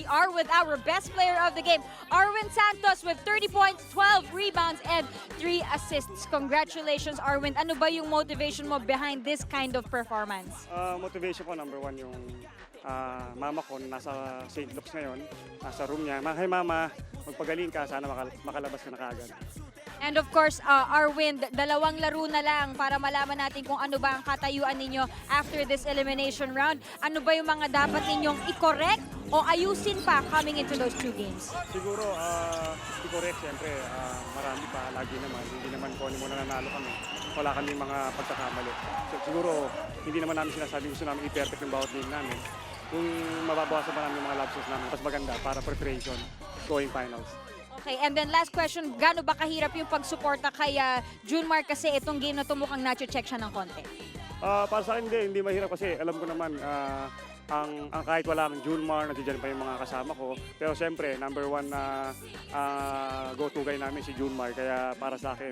we are with our best player of the game, Arwin Santos with 30 points, 12 rebounds, and 3 assists. Congratulations, Arwin. Ano ba yung motivation mo behind this kind of performance? Motivation ko, number one, yung mama ko nasa St. Luke's ngayon, nasa room niya. Hi mama, magpagaling ka, sana makalabas ka na kaagad. And of course, Arwin, dalawang laro na lang para malaman natin kung ano ba ang katayuan ninyo after this elimination round. Ano ba yung mga dapat ninyong i-correct o ayusin pa coming into those 2 games? Siguro, i-correct, siyempre, marami pa, lagi naman. Hindi naman po mo nanalo kami. Wala kami mga pagkakamali. So, siguro, hindi naman namin sinasabi gusto namin i-perfect yung bawat game namin. Kung mababawasan pa namin yung mga lapses namin, mas maganda para preparation going finals. Okay, and then last question, gaano ba kahirap yung pagsuporta kay Junmar kasi itong game na to mukhang nacho-check siya ng konti? Para sa akin, hindi mahirap kasi alam ko naman, ang kahit wala ang Junmar, nandiyan pa yung mga kasama ko. Pero siyempre, number one na go-to guy namin si Junmar. Kaya para sa akin,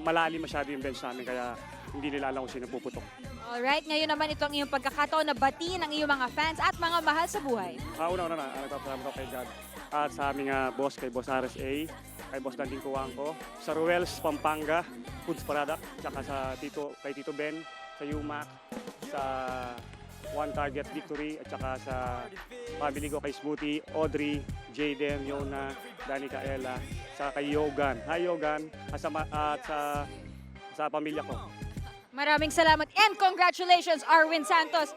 malalim masyado yung bench namin. Kaya hindi nila alam kung sino puputok. Alright, ngayon naman ito ang iyong pagkakataon na batiin ang iyong mga fans at mga mahal sa buhay. Una-una na, nagpapasalamat ako kay God. At sa aming boss, kay Boss RSA, kay Boss Danding Kuwangko, sa Ruel's Pampanga, Foods Product, tsaka kay Tito Ben, sa UMAC, sa One Target Victory, at saka sa family ko kay Smoothie, Audrey, Jaden, Yona, Danica Ella, sa kay Yogan. Hi Yogan, at sa pamilya ko. Maraming salamat and congratulations, Arwin Santos.